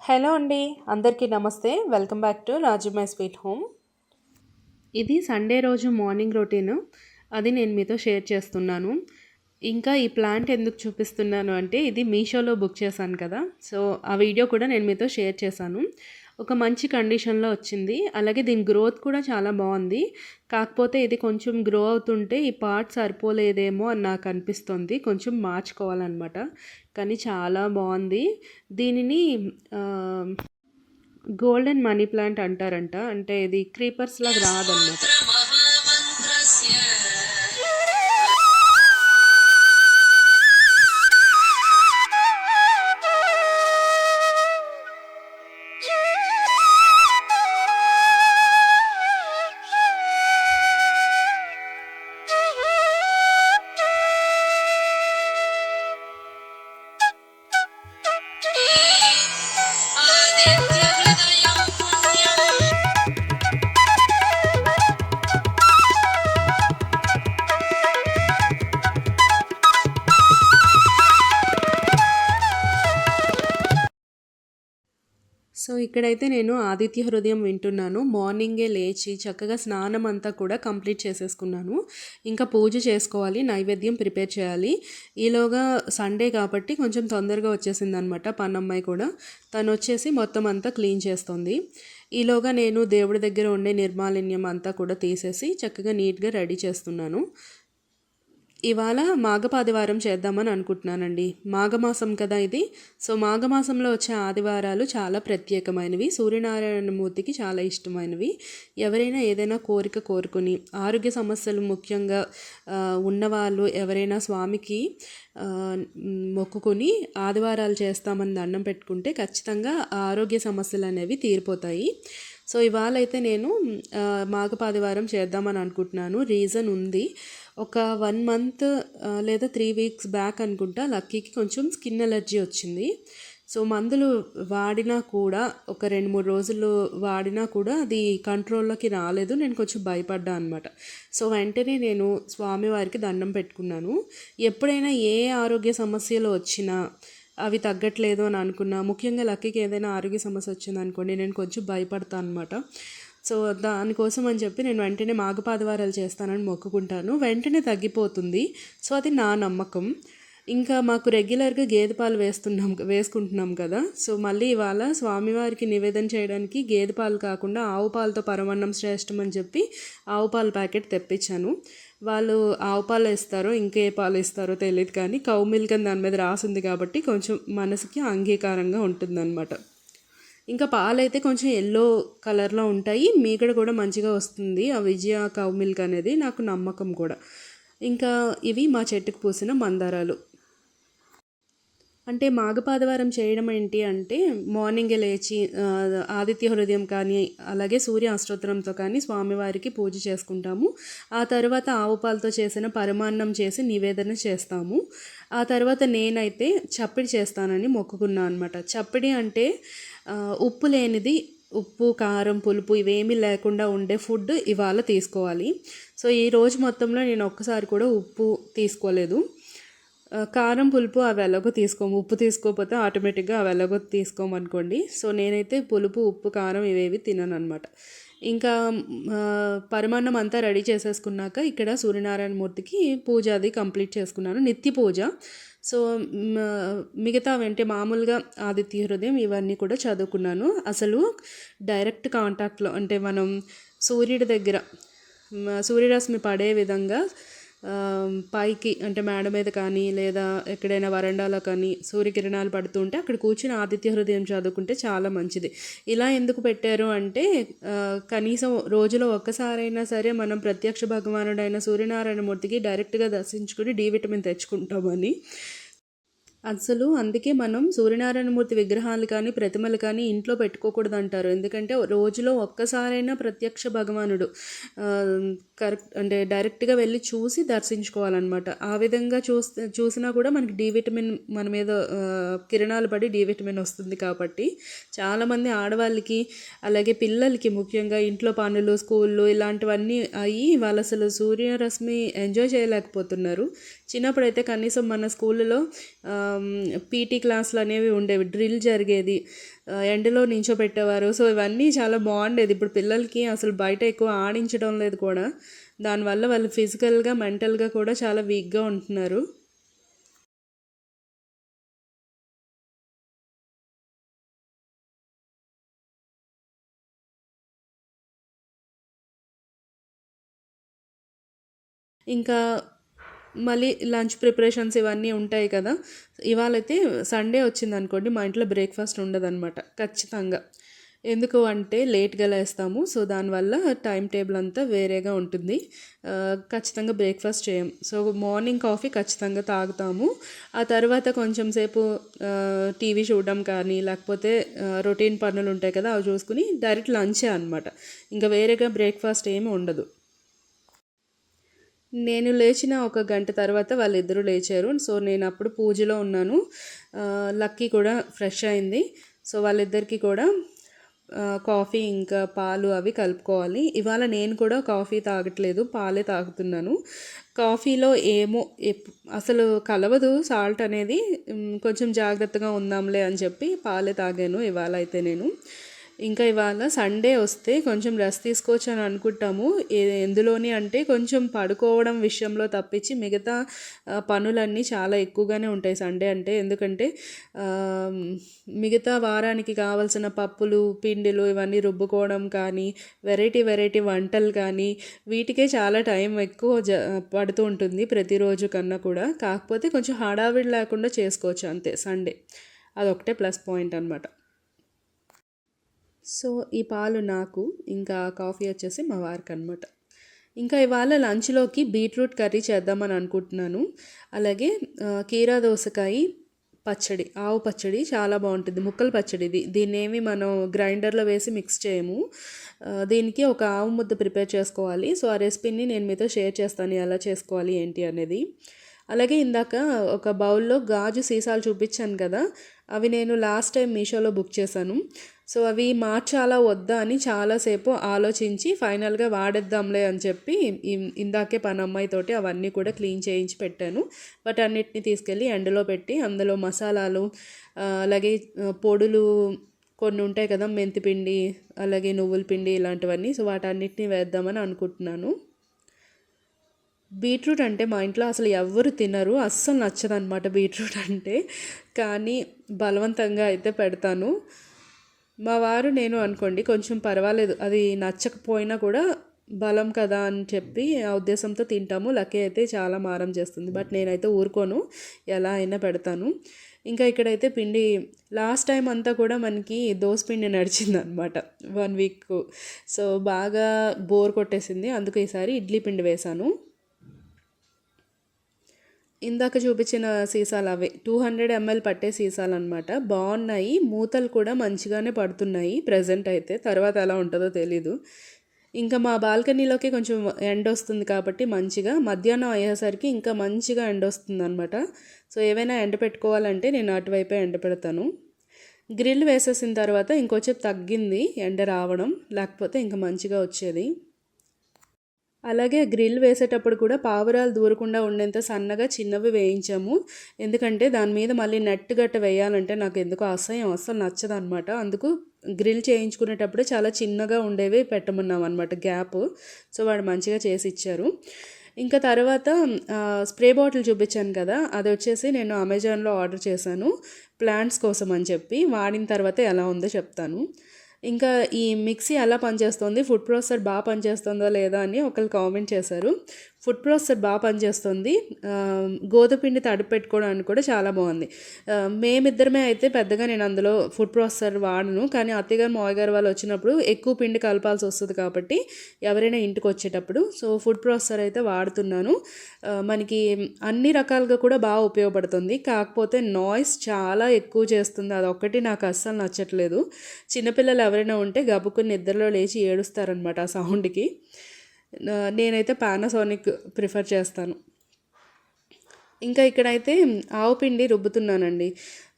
Hello అండి, అందరికీ నమస్తే. Welcome back to Raju my sweet home. ఇది సండే రోజు మార్నింగ్ రొటీన్. అది నేను మీతో షేర్ చేస్తున్నాను. ఇంకా ఈ ప్లాంట్ ఎందుకు చూపిస్తున్నాను అంటే, ఇది మీషోలో బుక్ చేశాను కదా, సో ఆ వీడియో కూడా నేను మీతో షేర్ చేశాను. ఒక మంచి కండిషన్లో వచ్చింది. అలాగే దీని గ్రోత్ కూడా చాలా బాగుంది. కాకపోతే ఇది కొంచెం గ్రో అవుతుంటే ఈ పార్ట్ సరిపోలేదేమో అని నాకు అనిపిస్తుంది. కొంచెం మార్చుకోవాలన్నమాట. కానీ చాలా బాగుంది. దీనిని గోల్డెన్ మనీ ప్లాంట్ అంటారంట. అంటే ఇది క్రీపర్స్ లాగా రాదన్నమాట. సో ఇక్కడైతే నేను ఆదిత్య హృదయం వింటున్నాను. మార్నింగే లేచి చక్కగా స్నానం అంతా కూడా కంప్లీట్ చేసేసుకున్నాను. ఇంకా పూజ చేసుకోవాలి, నైవేద్యం ప్రిపేర్ చేయాలి. ఈలోగా సండే కాబట్టి కొంచెం తొందరగా వచ్చేసింది అనమాట. పనమ్మాయి కూడా తను వచ్చేసి మొత్తం అంతా క్లీన్ చేస్తుంది. ఈలోగా నేను దేవుడి దగ్గర ఉండే నిర్మాలిన్యం అంతా కూడా తీసేసి చక్కగా నీట్గా రెడీ చేస్తున్నాను. ఇవాళ మాఘపాదివారం చేద్దామని అనుకుంటున్నానండి. మాఘమాసం కదా ఇది. సో మాఘమాసంలో వచ్చే ఆదివారాలు చాలా ప్రత్యేకమైనవి, సూర్యనారాయణమూర్తికి చాలా ఇష్టమైనవి. ఎవరైనా ఏదైనా కోరిక కోరుకుని ఆరోగ్య సమస్యలు ముఖ్యంగా ఉన్నవాళ్ళు ఎవరైనా స్వామికి మొక్కుకొని ఆదివారాలు చేస్తామని దండం పెట్టుకుంటే ఖచ్చితంగా ఆరోగ్య సమస్యలు అనేవి తీరిపోతాయి. సో ఇవాళ అయితే నేను మాఘపాదివారం చేద్దామని అనుకుంటున్నాను. రీజన్ ఉంది. ఒక 1 మంత్ లేదా 3 వీక్స్ బ్యాక్ అనుకుంటా లక్కీకి కొంచెం స్కిన్ ఎలర్జీ వచ్చింది. సో మందులు వాడినా కూడా ఒక 2-3 రోజులు వాడినా కూడా అది కంట్రోల్లోకి రాలేదు. నేను కొంచెం భయపడ్డా అనమాట. సో వెంటనే నేను స్వామివారికి దండం పెట్టుకున్నాను. ఎప్పుడైనా ఏ ఆరోగ్య సమస్యలు వచ్చినా అవి తగ్గట్లేదు అని అనుకున్నా, ముఖ్యంగా లక్కీకి ఏదైనా ఆరోగ్య సమస్య వచ్చిందనుకోండి, నేను కొంచెం భయపడతాను అనమాట. సో దానికోసం అని చెప్పి నేను వెంటనే మాఘపాదివారాలు చేస్తానని మొక్కుకుంటాను. వెంటనే తగ్గిపోతుంది. సో అది నా నమ్మకం. ఇంకా మాకు రెగ్యులర్గా గేదె పాలు వేసుకుంటున్నాం కదా. సో మళ్ళీ ఇవాళ స్వామివారికి నివేదన చేయడానికి గేదె పాలు కాకుండా ఆవు పాలతో పరమాన్నం శ్రేష్టం అని చెప్పి ఆవు పాల ప్యాకెట్ తెప్పించాను. వాళ్ళు ఆవు పాలు ఇస్తారో ఇంకే పాలు ఇస్తారో తెలియదు, కానీ కౌ మిల్క్ అని దాని మీద రాసింది కాబట్టి కొంచెం మనసుకి అంగీకారంగా ఉంటుందన్నమాట. ఇంకా పాలైతే కొంచెం ఎల్లో కలర్లో ఉంటాయి. మీగడ కూడా మంచిగా వస్తుంది. ఆ విజయ కౌ మిల్క్ అనేది నాకు నమ్మకం కూడా. ఇంకా ఇవి మా చెట్టుకు పూసిన మందారాలు. అంటే మాఘపాదివారం చేయడం ఏంటి అంటే, మార్నింగే లేచి ఆదిత్య హృదయం కానీ అలాగే సూర్య అష్టోత్తరంతో కానీ స్వామివారికి పూజ చేసుకుంటాము. ఆ తర్వాత ఆవు పాలతో చేసిన పరమాన్నం చేసి నివేదన చేస్తాము. ఆ తర్వాత నేనైతే చప్పిడి చేస్తానని మొక్కుకున్నాను అనమాట. చప్పిడి అంటే ఉప్పు లేనిది, ఉప్పు కారం పులుపు ఇవేమీ లేకుండా ఉండే ఫుడ్ ఇవాళ తీసుకోవాలి. సో ఈ రోజు మొత్తంలో నేను ఒక్కసారి కూడా ఉప్పు తీసుకోలేదు. కారం పులుపు అవి ఎలాగో తీసుకోము, ఉప్పు తీసుకోకపోతే ఆటోమేటిక్గా అవి ఎలాగో తీసుకోమనుకోండి. సో నేనైతే పులుపు ఉప్పు కారం ఇవేవి తినను అనమాట. ఇంకా పరమాన్నం అంతా రెడీ చేసేసుకున్నాక ఇక్కడ సూర్యనారాయణమూర్తికి పూజ అది కంప్లీట్ చేసుకున్నాను, నిత్య పూజ. సో మిగతా అంటే మామూలుగా ఆదిత్య హృదయం ఇవన్నీ కూడా చదువుకున్నాను. అసలు డైరెక్ట్ కాంటాక్ట్లో అంటే మనం సూర్యుడి దగ్గర సూర్యరశ్మి పడే విధంగా పైకి అంటే మేడ మీద కానీ లేదా ఎక్కడైనా వరండాలో కానీ సూర్యకిరణాలు పడుతుంటే అక్కడ కూర్చుని ఆదిత్య హృదయం చదువుకుంటే చాలా మంచిది. ఇలా ఎందుకు పెట్టారు అంటే, కనీసం రోజులో ఒక్కసారైనా సరే మనం ప్రత్యక్ష భగవానుడైన సూర్యనారాయణమూర్తికి డైరెక్ట్గా దర్శించుకుని డి విటమిన్ తెచ్చుకుంటామని. అసలు అందుకే మనం సూర్యనారాయణమూర్తి విగ్రహాలు కానీ ప్రతిమలు కానీ ఇంట్లో పెట్టుకోకూడదు అంటారు. ఎందుకంటే రోజులో ఒక్కసారైనా ప్రత్యక్ష భగవానుడు కరెక్ట్ అంటే డైరెక్ట్గా వెళ్ళి చూసి దర్శించుకోవాలన్నమాట. ఆ విధంగా చూసినా కూడా మనకి డి విటమిన్ మన మీద కిరణాలు పడి డి విటమిన్ వస్తుంది. కాబట్టి చాలామంది ఆడవాళ్ళకి అలాగే పిల్లలకి ముఖ్యంగా ఇంట్లో పనులు స్కూళ్ళు ఇలాంటివన్నీ అయ్యి వాళ్ళు అసలు సూర్యరశ్మి ఎంజాయ్ చేయలేకపోతున్నారు. చిన్నప్పుడైతే కనీసం మన స్కూళ్ళలో పీటీ క్లాసులు అనేవి ఉండేవి, డ్రిల్ జరిగేది, ఎండలో నించోపెట్టేవారు. సో ఇవన్నీ చాలా బాగుండేది. ఇప్పుడు పిల్లలకి అసలు బయట ఎక్కువ ఆడించడం లేదు కూడా, దానివల్ల వాళ్ళు ఫిజికల్గా మెంటల్గా కూడా చాలా వీక్గా ఉంటున్నారు. ఇంకా మళ్ళీ లంచ్ ప్రిపరేషన్స్ ఇవన్నీ ఉంటాయి కదా. ఇవాళైతే సండే వచ్చిందనుకోండి, మా ఇంట్లో బ్రేక్ఫాస్ట్ ఉండదన్నమాట ఖచ్చితంగా. ఎందుకు అంటే లేట్గా లేస్తాము, సో దానివల్ల టైం టేబుల్ అంతా వేరేగా ఉంటుంది. ఖచ్చితంగా బ్రేక్ఫాస్ట్ చేయం. సో మార్నింగ్ కాఫీ ఖచ్చితంగా తాగుతాము. ఆ తర్వాత కొంచెం సేపు టీవీ చూడడం కానీ, లేకపోతే రొటీన్ పనులు ఉంటాయి కదా, అవి చూసుకుని డైరెక్ట్ లంచే అనమాట. ఇంకా వేరేగా బ్రేక్ఫాస్ట్ ఏమి ఉండదు. నేను లేచిన ఒక గంట తర్వాత వాళ్ళిద్దరూ లేచారు. సో నేను అప్పుడు పూజలో ఉన్నాను. లక్కీ కూడా ఫ్రెష్ అయింది. సో వాళ్ళిద్దరికీ కూడా కాఫీ ఇంకా పాలు అవి కలుపుకోవాలి. ఇవాళ నేను కూడా కాఫీ తాగట్లేదు, పాలే తాగుతున్నాను. కాఫీలో ఏమో అసలు కలవదు సాల్ట్ అనేది. కొంచెం జాగ్రత్తగా ఉందాంలే అని చెప్పి పాలే తాగాను ఇవాళ అయితే నేను. ఇంకా ఇవాళ సండే వస్తే కొంచెం రెస్ట్ తీసుకోవచ్చు అని అనుకుంటాము. ఎందులోని అంటే కొంచెం పడుకోవడం విషయంలో తప్పించి మిగతా పనులన్నీ చాలా ఎక్కువగానే ఉంటాయి సండే అంటే. ఎందుకంటే మిగతా వారానికి కావాల్సిన పప్పులు, పిండిలు ఇవన్నీ రుబ్బుకోవడం కానీ, వెరైటీ వెరైటీ వంటలు కానీ, వీటికే చాలా టైం ఎక్కువ పడుతూ ఉంటుంది ప్రతిరోజు కన్నా కూడా. కాకపోతే కొంచెం హడావిడి లేకుండా చేసుకోవచ్చు అంతే సండే. అదొకటే ప్లస్ పాయింట్ అనమాట. సో ఈ పాలు నాకు, ఇంకా కాఫీ వచ్చేసి మా వారికి అనమాట. ఇంకా ఇవాళ లంచ్లోకి బీట్రూట్ కర్రీ చేద్దామని అనుకుంటున్నాను. అలాగే కీరా దోసకాయ పచ్చడి, ఆవు పచ్చడి చాలా బాగుంటుంది, ముక్కల పచ్చడి ఇది. దీన్ని ఏమి మనం గ్రైండర్లో వేసి మిక్స్ చేయము. దీనికి ఒక ఆవు ముద్ద ప్రిపేర్ చేసుకోవాలి. సో ఆ రెసిపీని నేను మీతో షేర్ చేస్తాను, ఎలా చేసుకోవాలి ఏంటి అనేది. అలాగే ఇందాక ఒక బౌల్లో గాజు సీసాలు చూపించాను కదా, అవి నేను లాస్ట్ టైం మీషోలో బుక్ చేశాను. సో అవి మార్చాలా వద్దా అని చాలాసేపు ఆలోచించి ఫైనల్గా వాడేద్దాంలే అని చెప్పి ఇందాకే పనమ్మాయితోటి అవన్నీ కూడా క్లీన్ చేయించి పెట్టాను. బట్ అన్నిటిని తీసుకెళ్ళి ఎండలో పెట్టి అందులో మసాలాలు, అలాగే పొడులు కొన్ని ఉంటాయి కదా, మెంతిపిండి అలాగే నువ్వుల పిండి ఇలాంటివన్నీ, సో వాటన్నిటిని వేద్దామని అనుకుంటున్నాను. బీట్రూట్ అంటే మా ఇంట్లో అసలు ఎవ్వరు తినరు, అస్సలు నచ్చదనమాట బీట్రూట్ అంటే. కానీ బలవంతంగా అయితే పెడతాను. మా వారు నేను అనుకోండి కొంచెం పర్వాలేదు, అది నచ్చకపోయినా కూడా బలం కదా అని చెప్పి ఆ ఉద్దేశంతో తింటాము. లక్కీ అయితే చాలా మారం చేస్తుంది, బట్ నేనైతే ఊరుకోను, ఎలా అయినా పెడతాను. ఇంకా ఇక్కడైతే పిండి లాస్ట్ టైం అంతా కూడా మనకి దోసపిండి నడిచింది అనమాట 1 వీక్. సో బాగా బోర్ కొట్టేసింది, అందుకు ఈసారి ఇడ్లీ పిండి వేశాను. ఇందాక చూపించిన సీసాలు అవే 200 ml పట్టే సీసాలు అనమాట. బాగున్నాయి, మూతలు కూడా మంచిగానే పడుతున్నాయి ప్రజెంట్ అయితే. తర్వాత ఎలా ఉంటుందో తెలీదు. ఇంకా మా బాల్కనీలోకి కొంచెం ఎండ వస్తుంది కాబట్టి మంచిగా మధ్యాహ్నం అయ్యేసరికి ఇంకా మంచిగా ఎండ వస్తుంది అనమాట. సో ఏవైనా ఎండ పెట్టుకోవాలంటే నేను అటువైపే ఎండ పెడతాను. గ్రిల్ వేసేసిన తర్వాత ఇంకొంచెం తగ్గింది ఎండ రావడం, లేకపోతే ఇంకా మంచిగా వచ్చేది. అలాగే గ్రిల్ వేసేటప్పుడు కూడా పావురాలు దూరకుండా ఉండేంత సన్నగా చిన్నవి వేయించాము. ఎందుకంటే దాని మీద మళ్ళీ నెట్ గట్ట వేయాలంటే నాకు ఎందుకో అసహ్యం, అస్సలు నచ్చదు అనమాట. అందుకు గ్రిల్ చేయించుకునేటప్పుడు చాలా చిన్నగా ఉండేవి పెట్టమన్నాం అనమాట గ్యాప్. సో వాడు మంచిగా చేసి ఇచ్చారు. ఇంకా తర్వాత స్ప్రే బాటిల్ చూపించాను కదా, అది వచ్చేసి నేను అమెజాన్లో ఆర్డర్ చేశాను ప్లాంట్స్ కోసం అని చెప్పి. వాడిన తర్వాత ఎలా ఉందో చెప్తాను. ఇంకా ఈ మిక్సీ ఎలా పనిచేస్తుంది, ఫుడ్ ప్రాసెసర్ బాగా పనిచేస్తుందో లేదా అని ఒకరు కామెంట్ చేశారు. ఫుడ్ ప్రాసెసర్ బాగా పనిచేస్తుంది, గోధుమపిండి తడిపి పెట్టుకోవడానికి కూడా చాలా బాగుంది. మేమిద్దరమే అయితే పెద్దగా నేను అందులో ఫుడ్ ప్రాసెసర్ వాడను, కానీ అత్తగారు మావయ్య గారు వాళ్ళు వచ్చినప్పుడు ఎక్కువ పిండి కలపాల్సి వస్తుంది కాబట్టి ఎవరైనా ఇంటికి వచ్చేటప్పుడు సో ఫుడ్ ప్రాసెసర్ అయితే వాడుతున్నాను. మనకి అన్ని రకాలుగా కూడా బాగా ఉపయోగపడుతుంది. కాకపోతే నాయిస్ చాలా ఎక్కువ చేస్తుంది, అదొక్కటి నాకు అస్సలు నచ్చట్లేదు. చిన్నపిల్లలు ఎవరైనా ఉంటే గబుక్కుని నిద్రలో లేచి ఏడుస్తారనమాట ఆ సౌండ్కి. నేనైతే పానాసోనిక్ ప్రిఫర్ చేస్తాను. ఇంకా ఇక్కడైతే ఆవు పిండి రుబ్బుతున్నానండి.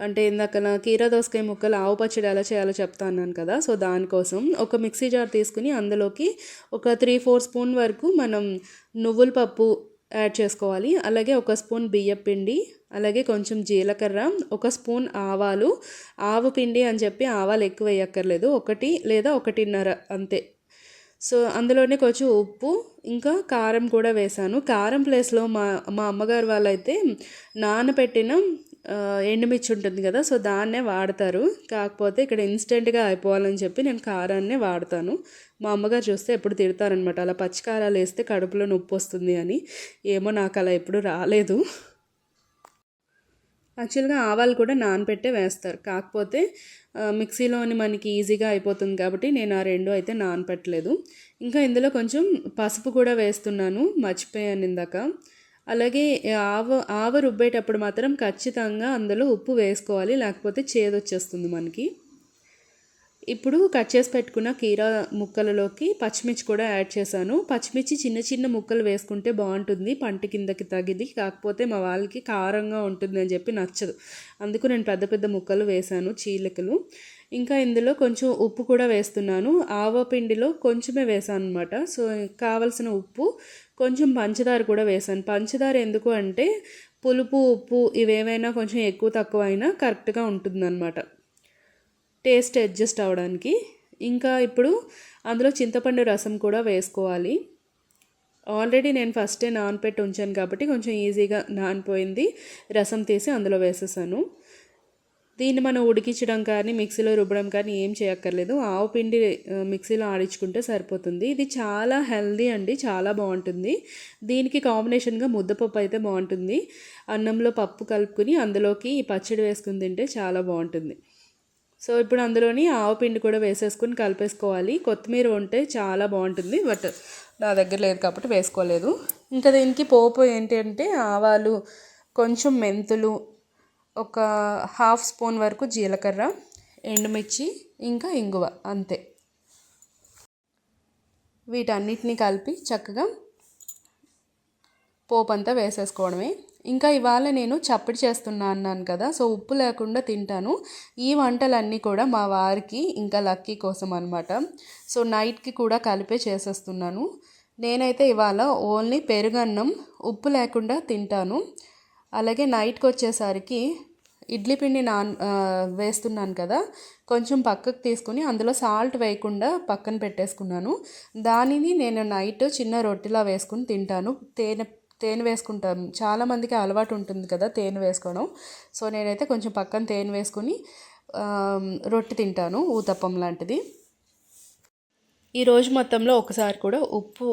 అంటే ఇందాక కీరా దోసకాయ ముక్కలు ఆవు పచ్చడి ఎలా చేయాలో చెప్తా అన్నాను కదా, సో దానికోసం ఒక మిక్సీ జార్ తీసుకుని అందులోకి ఒక 3-4 స్పూన్ వరకు మనం నువ్వుల పప్పు, యాడ్ చేసుకోవాలి. అలాగే ఒక స్పూన్ బియ్యం పిండి, అలాగే కొంచెం జీలకర్ర, ఒక స్పూన్ ఆవాలు. ఆవు పిండి అని చెప్పి ఆవాలు ఎక్కువ వేయక్కర్లేదు, 1 లేదా 1.5 అంతే. సో అందులోనే కొంచెం ఉప్పు, ఇంకా కారం కూడా వేసాను. కారం ప్లేస్లో మా మా అమ్మగారు వాళ్ళైతే నానబెట్టిన ఎండుమిర్చి ఉంటుంది కదా, సో దాన్నే వాడతారు. కాకపోతే ఇక్కడ ఇన్స్టెంట్గా అయిపోవాలని చెప్పి నేను కారాన్నే వాడతాను. మా అమ్మగారు చూస్తే ఎప్పుడు తిడతారనమాట, అలా పచ్చికారాలు వేస్తే కడుపులో నొప్పి వస్తుంది అని. ఏమో నాకు అలా ఎప్పుడు రాలేదు. యాక్చువల్గా ఆవాలు కూడా నానబెట్టే వేస్తారు, కాకపోతే మిక్సీలోని మనకి ఈజీగా అయిపోతుంది కాబట్టి నేను ఆ 2 అయితే నానపెట్టలేదు. ఇంకా ఇందులో కొంచెం పసుపు కూడా వేస్తున్నాను, మర్చిపోయాను ఇందాక. అలాగే ఆవ రుబ్బేటప్పుడు మాత్రం ఖచ్చితంగా అందులో ఉప్పు వేసుకోవాలి, లేకపోతే చేదొచ్చేస్తుంది మనకి. ఇప్పుడు కట్ చేసి పెట్టుకున్న కీరా ముక్కలలోకి పచ్చిమిర్చి కూడా యాడ్ చేశాను. పచ్చిమిర్చి చిన్న చిన్న ముక్కలు వేసుకుంటే బాగుంటుంది, పంట కిందకి తగిది. కాకపోతే మా వాళ్ళకి కారంగా ఉంటుంది అని చెప్పి నచ్చదు, అందుకు నేను పెద్ద పెద్ద ముక్కలు వేశాను, చీలికలు. ఇంకా ఇందులో కొంచెం ఉప్పు కూడా వేస్తున్నాను. ఆవ పిండిలో కొంచెమే వేసాను అనమాట. సో కావలసిన ఉప్పు, కొంచెం పంచదార కూడా వేసాను. పంచదార ఎందుకు అంటే పులుపు ఉప్పు ఇవేమైనా కొంచెం ఎక్కువ తక్కువ అయినా కరెక్ట్గా ఉంటుందన్నమాట, టేస్ట్ అడ్జస్ట్ అవ్వడానికి. ఇంకా ఇప్పుడు అందులో చింతపండు రసం కూడా వేసుకోవాలి. ఆల్రెడీ నేను ఫస్టే నానపెట్టి ఉంచాను కాబట్టి కొంచెం ఈజీగా నానిపోయింది. రసం తీసి అందులో వేసేసాను. దీన్ని మనం ఉడికించడం కానీ మిక్సీలో రుబ్బడం కానీ ఏం చేయక్కర్లేదు, ఆవు పిండి మిక్సీలో ఆడించుకుంటే సరిపోతుంది. ఇది చాలా హెల్దీ అండి, చాలా బాగుంటుంది. దీనికి కాంబినేషన్గా ముద్దపప్పు అయితే బాగుంటుంది. అన్నంలో పప్పు కలుపుకుని అందులోకి ఈ పచ్చడి వేసుకుని తింటే చాలా బాగుంటుంది. సో ఇప్పుడు అందులోని ఆవు పిండి కూడా వేసేసుకుని కలిపేసుకోవాలి. కొత్తిమీర ఉంటే చాలా బాగుంటుంది, బట్ నా దగ్గర లేదు కాబట్టి వేసుకోలేదు. ఇంకా దీనికి పోపు ఏంటి అంటే ఆవాలు, కొంచెం మెంతులు, ఒక 1/2 స్పూన్ వరకు జీలకర్ర, ఎండుమిర్చి, ఇంకా ఇంగువ, అంతే. వీటన్నిటిని కలిపి చక్కగా పోపు అంతా వేసేసుకోవడమే. ఇంకా ఇవాళ నేను చప్పటి చేస్తున్నా అన్నాను కదా, సో ఉప్పు లేకుండా తింటాను. ఈ వంటలన్నీ కూడా మా వారికి ఇంకా లక్కీ కోసం అనమాట. సో నైట్కి కూడా కలిపే చేసేస్తున్నాను. నేనైతే ఇవాళ ఓన్లీ పెరుగన్నం ఉప్పు లేకుండా తింటాను. అలాగే నైట్కి వచ్చేసరికి ఇడ్లీ పిండి వేస్తున్నాను కదా, కొంచెం పక్కకు తీసుకుని అందులో సాల్ట్ వేయకుండా పక్కన పెట్టేసుకున్నాను. దానిని నేను నైట్ చిన్న రొట్టెలా వేసుకుని తింటాను. తేనె వేసుకుంటాను, చాలామందికి అలవాటు ఉంటుంది కదా తేనె వేసుకోవడం. సో నేనైతే కొంచెం పక్కన తేనె వేసుకొని రొట్టె తింటాను, ఊతప్పం లాంటిది. ఈ రోజు మొత్తంలో ఒకసారి కూడా ఉప్పు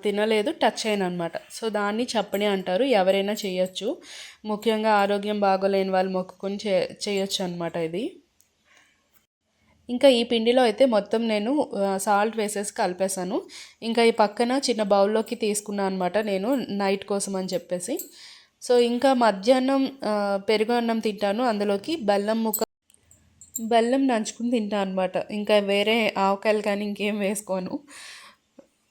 తినలేదు, టచ్ అయిన అనమాట. సో దాన్ని చప్పని అంటారు, ఎవరైనా చేయొచ్చు. ముఖ్యంగా ఆరోగ్యం బాగోలేని వాళ్ళు మొక్కుకొని చేయొచ్చు అనమాట ఇది. ఇంకా ఈ పిండిలో అయితే మొత్తం నేను సాల్ట్ వేసేసి కలిపేసాను. ఇంకా ఈ పక్కన చిన్న బౌల్లోకి తీసుకున్నాను అనమాట నేను నైట్ కోసం అని చెప్పేసి. సో ఇంకా మధ్యాహ్నం పెరుగు అన్నం తింటాను, అందులోకి బెల్లం నంచుకుని తింటాను అనమాట. ఇంకా వేరే ఆవకాయలు కానీ ఇంకేం వేసుకోను.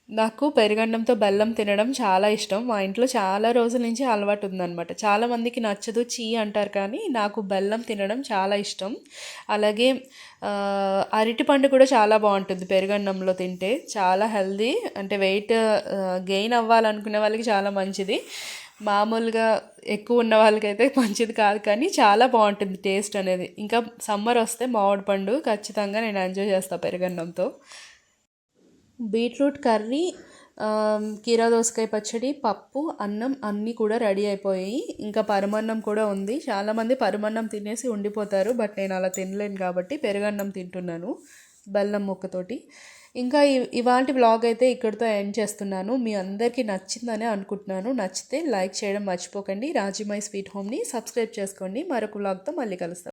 నాకు పెరుగన్నంతో బెల్లం తినడం చాలా ఇష్టం. మా ఇంట్లో చాలా రోజుల నుంచి అలవాటు ఉందన్నమాట. చాలామందికి నచ్చదు, చీ అంటారు, కానీ నాకు బెల్లం తినడం చాలా ఇష్టం. అలాగే అరటిపండు కూడా చాలా బాగుంటుంది పెరుగన్నంలో తింటే, చాలా హెల్దీ. అంటే వెయిట్ గెయిన్ అవ్వాలనుకునే వాళ్ళకి చాలా మంచిది, మామూలుగా ఎక్కువ ఉన్న వాళ్ళకైతే మంచిది కాదు, కానీ చాలా బాగుంటుంది టేస్ట్ అనేది. ఇంకా సమ్మర్ వస్తే మామిడి పండు ఖచ్చితంగా నేను ఎంజాయ్ చేస్తాను పెరుగన్నంతో. బీట్రూట్ కర్రీ, కీరా దోసకాయ పచ్చడి, పప్పు, అన్నం అన్నీ కూడా రెడీ అయిపోయాయి. ఇంకా పరమాన్నం కూడా ఉంది. చాలామంది పరమాన్నం తినేసి ఉండిపోతారు, బట్ నేను అలా తినలేను కాబట్టి పెరుగన్నం తింటున్నాను బెల్లం ముక్కతోటి. ఇంకా ఇవాళ వ్లాగ్ అయితే ఇక్కడితో ఎండ్ చేస్తున్నాను. మీ అందరికీ నచ్చిందనే అనుకుంటున్నాను. నచ్చితే లైక్ చేయడం మర్చిపోకండి. రాజీమై స్వీట్ హోమ్ని సబ్స్క్రైబ్ చేసుకోండి. మరొక వ్లాగ్తో మళ్ళీ కలుస్తాను.